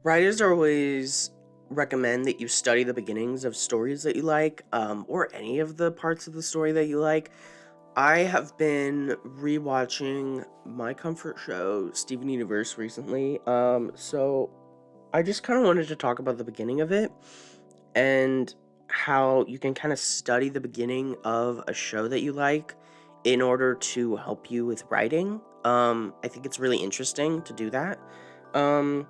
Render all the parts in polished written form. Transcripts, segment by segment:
Writers always recommend that you study the beginnings of stories that you like, or any of the parts of the story that you like. I have been rewatching my comfort show, Steven Universe, recently. So I just kind of wanted to talk about the beginning of it and how you can kind of study the beginning of a show that you like in order to help you with writing. I think it's really interesting to do that. Um,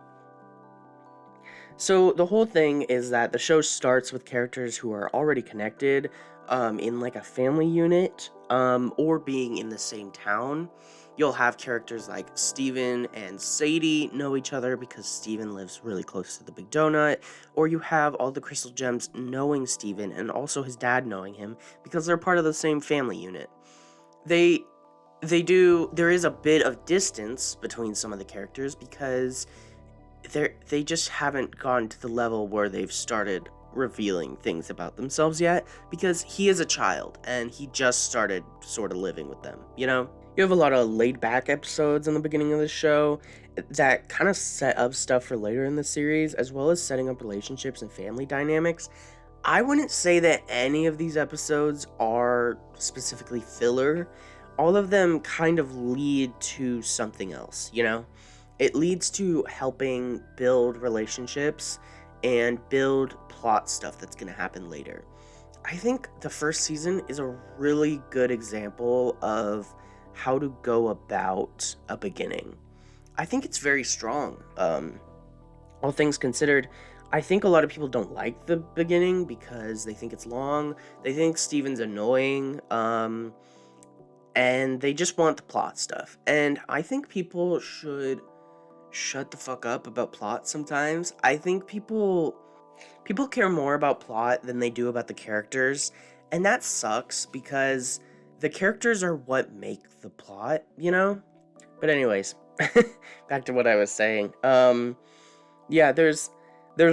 so the whole thing is that the show starts with characters who are already connected, in like a family unit, or being in the same town. You'll have characters like Steven and Sadie know each other because Steven lives really close to the Big Donut, or you have all the Crystal Gems knowing Steven and also his dad knowing him because they're part of the same family unit. They there is a bit of distance between some of the characters because they just haven't gone to the level where they've started revealing things about themselves yet because he is a child and he just started sort of living with them, you know? You have a lot of laid back episodes in the beginning of the show that kind of set up stuff for later in the series, as well as setting up relationships and family dynamics. I wouldn't say that any of these episodes are specifically filler. All of them kind of lead to something else, you know? It leads to helping build relationships and build plot stuff that's going to happen later. I think the first season is a really good example of how to go about a beginning. I think it's very strong. All things considered, I think a lot of people don't like the beginning because they think it's long. They think Steven's annoying. And they just want the plot stuff. And I think people should shut the fuck up about plot sometimes. I think people care more about plot than they do about the characters, and that sucks because the characters are what make the plot, you know? But anyways, back to what I was saying. Yeah, there's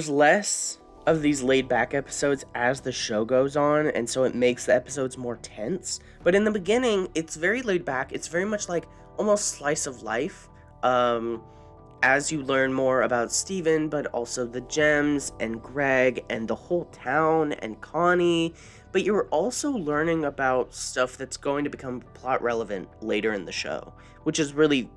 less of these laid back episodes as the show goes on, and so it makes the episodes more tense. But in the beginning, it's very laid back. It's very much like almost slice of life. As you learn more about Steven, but also the gems and Greg and the whole town and Connie. But you're also learning about stuff that's going to become plot relevant later in the show, which is really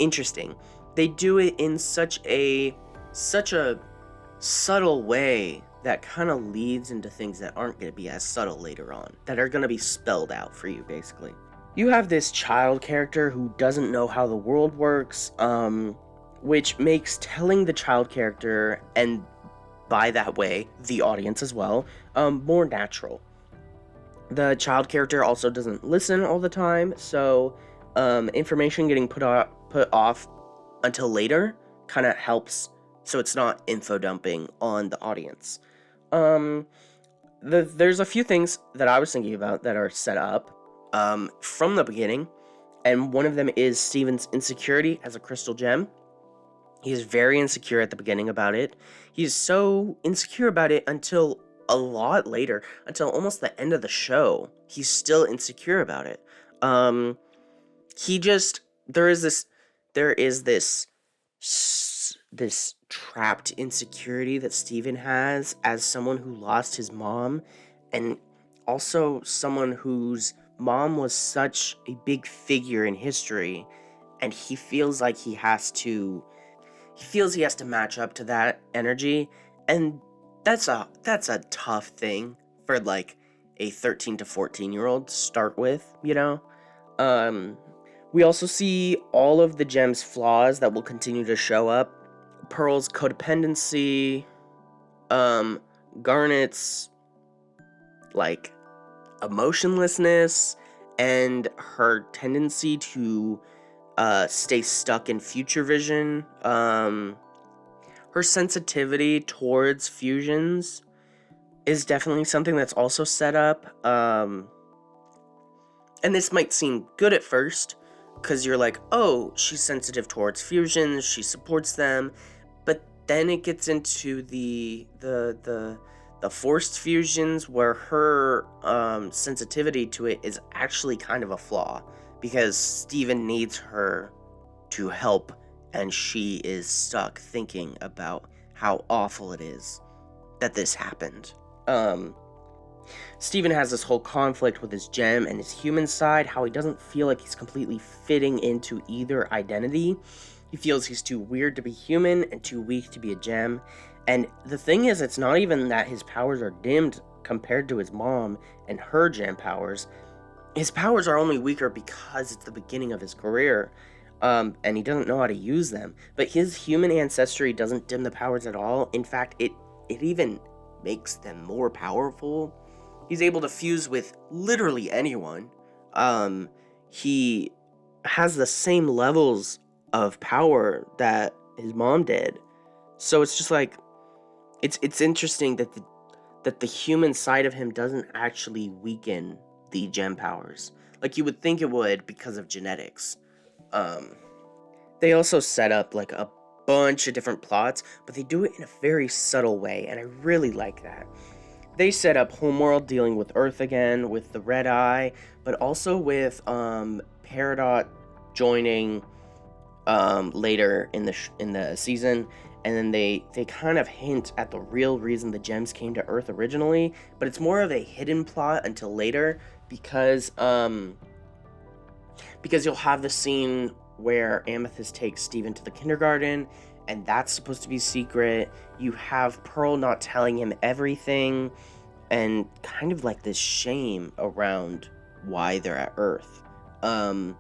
interesting. They do it in such a subtle way that kind of leads into things that aren't going to be as subtle later on, that are going to be spelled out for you, basically. You have this child character who doesn't know how the world works, which makes telling the child character, and by that way, the audience as well, more natural. The child character also doesn't listen all the time, so information getting put off until later kind of helps, so it's not info dumping on the audience. There's a few things that I was thinking about that are set up from the beginning, and one of them is Steven's insecurity as a crystal gem. He is very insecure at the beginning about it. He's so insecure about it until a lot later, until almost the end of the show. He's still insecure about it. He just there is this trapped insecurity that Steven has as someone who lost his mom, and also someone whose mom was such a big figure in history, and he feels like he feels he has to match up to that energy, and that's a tough thing for like a 13 to 14-year-old to start with, you know? We also see all of the gem's flaws that will continue to show up. Pearl's codependency, Garnet's like emotionlessness, and her tendency to stay stuck in future vision. Her sensitivity towards fusions is definitely something that's also set up. And this might seem good at first, because you're like, oh, she's sensitive towards fusions, she supports them, but then it gets into the forced fusions where her sensitivity to it is actually kind of a flaw, because Steven needs her to help and she is stuck thinking about how awful it is that this happened. Steven has this whole conflict with his gem and his human side, how he doesn't feel like he's completely fitting into either identity. He feels he's too weird to be human and too weak to be a gem. And the thing is, it's not even that his powers are dimmed compared to his mom and her gem powers. His powers are only weaker because it's the beginning of his career, and he doesn't know how to use them. But his human ancestry doesn't dim the powers at all. In fact, it even makes them more powerful. He's able to fuse with literally anyone. He has the same levels of power that his mom did. So it's just like, it's interesting that the human side of him doesn't actually weaken the gem powers like you would think it would because of genetics. They also set up like a bunch of different plots, but they do it in a very subtle way, and I really like that. They set up Homeworld dealing with Earth again, with the Red Eye, but also with Peridot joining later in the season, and then they kind of hint at the real reason the gems came to Earth originally, but it's more of a hidden plot until later because you'll have the scene where Amethyst takes Steven to the kindergarten, and that's supposed to be secret. You have Pearl not telling him everything, and kind of like this shame around why they're at Earth. And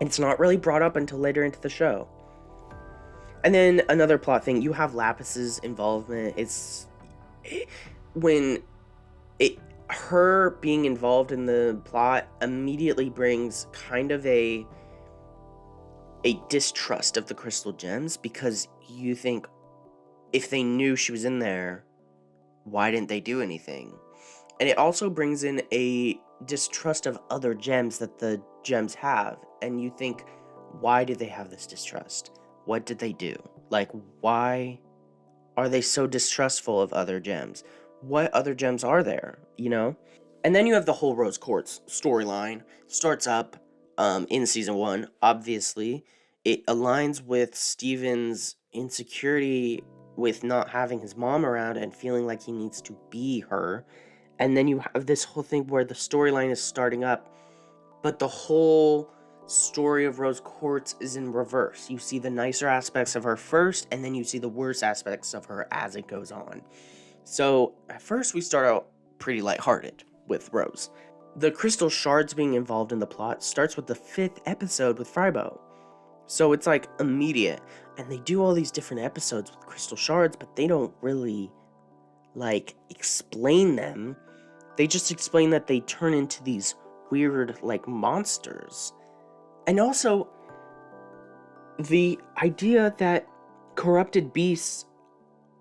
it's not really brought up until later into the show. And then another plot thing, you have Lapis's involvement. Her being involved in the plot immediately brings kind of a distrust of the crystal gems, because you think, if they knew she was in there, why didn't they do anything? And it also brings in a distrust of other gems that the gems have, and you think, why do they have this distrust? What did they do? Like, why are they so distrustful of other gems? What other gems are there, you know? And then you have the whole Rose Quartz storyline. Starts up in season 1, obviously. It aligns with Steven's insecurity with not having his mom around and feeling like he needs to be her. And then you have this whole thing where the storyline is starting up, but the whole story of Rose Quartz is in reverse. You see the nicer aspects of her first, and then you see the worst aspects of her as it goes on. So at first we start out pretty lighthearted with Rose. The crystal shards being involved in the plot starts with the 5th episode with Fribo. So it's like immediate, and they do all these different episodes with crystal shards, but they don't really like explain them. They just explain that they turn into these weird like monsters. And also the idea that corrupted beasts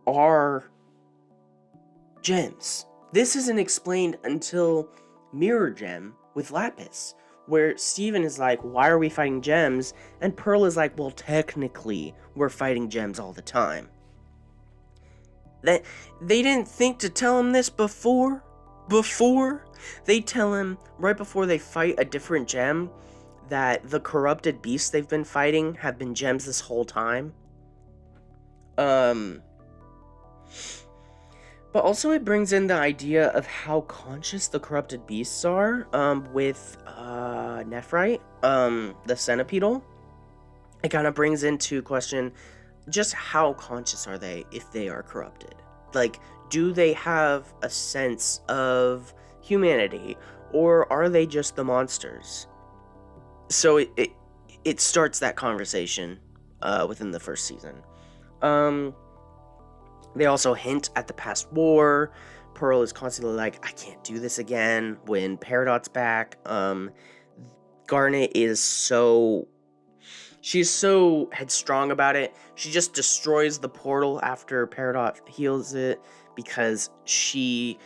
are gems. This isn't explained until Mirror Gem with Lapis, where Steven is like, why are we fighting gems? And Pearl is like, well, technically, we're fighting gems all the time. That they didn't think to tell him this before? They tell him right before they fight a different gem that the corrupted beasts they've been fighting have been gems this whole time. But also it brings in the idea of how conscious the corrupted beasts are, with Nephrite, the centipedal. It kind of brings into question just how conscious are they if they are corrupted? Like, do they have a sense of humanity, or are they just the monsters? So it starts that conversation within the first season. They also hint at the past war. Pearl is constantly like, I can't do this again when Peridot's back. Garnet is she's so headstrong about it. She just destroys the portal after Peridot heals it because she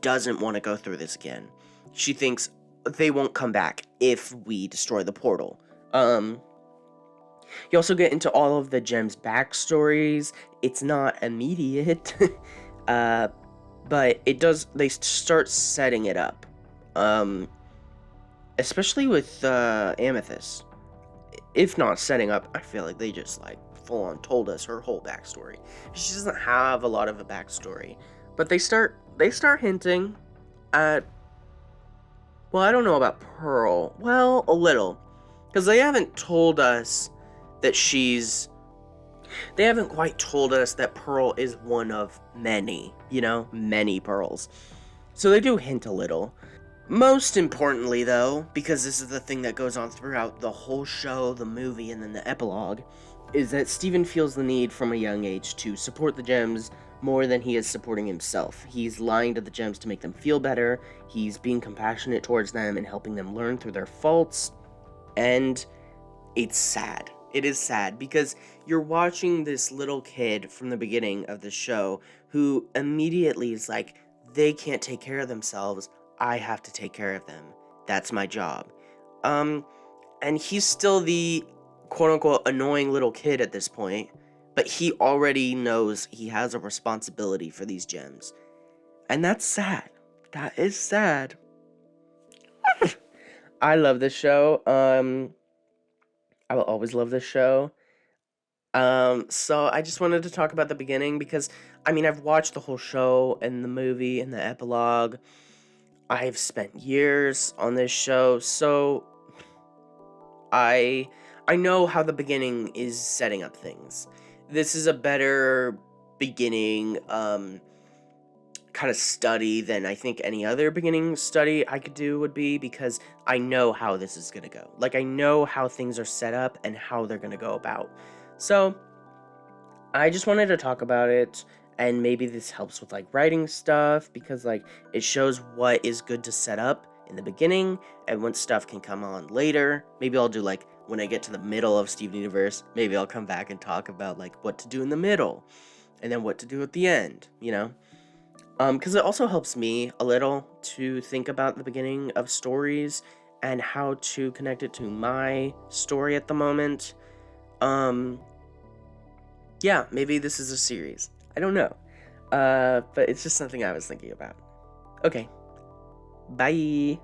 doesn't want to go through this again. She thinks they won't come back if we destroy the portal. You also get into all of the gems' backstories. It's not immediate, but it does. They start setting it up, especially with Amethyst. if not setting up, I feel like they just like full on told us her whole backstory. She doesn't have a lot of a backstory, but they start hinting at, well, I don't know about Pearl. Well, a little, because they haven't told us that they haven't quite told us that Pearl is one of many, many Pearls. So they do hint a little. Most importantly, though, because this is the thing that goes on throughout the whole show, the movie, and then the epilogue, is that Steven feels the need from a young age to support the gems more than he is supporting himself. He's lying to the gems to make them feel better, he's being compassionate towards them and helping them learn through their faults, and it's sad. It is sad because you're watching this little kid from the beginning of the show who immediately is like, they can't take care of themselves, I have to take care of them. That's my job. And he's still the quote-unquote annoying little kid at this point, but he already knows he has a responsibility for these gems. And that's sad. That is sad. I love this show. I will always love this show. So I just wanted to talk about the beginning because, I've watched the whole show and the movie and the epilogue. I've spent years on this show, so I know how the beginning is setting up things. This is a better beginning kind of study than I think any other beginning study I could do would be, because I know how this is going to go. Like, I know how things are set up and how they're going to go about. So I just wanted to talk about it, and maybe this helps with like writing stuff, because like it shows what is good to set up in the beginning and when stuff can come on later. Maybe I'll do like when I get to the middle of Steven Universe, maybe I'll come back and talk about like what to do in the middle and then what to do at the end, because it also helps me a little to think about the beginning of stories and how to connect it to my story at the moment. Yeah, maybe this is a series. I don't know. But it's just something I was thinking about. Okay. Bye.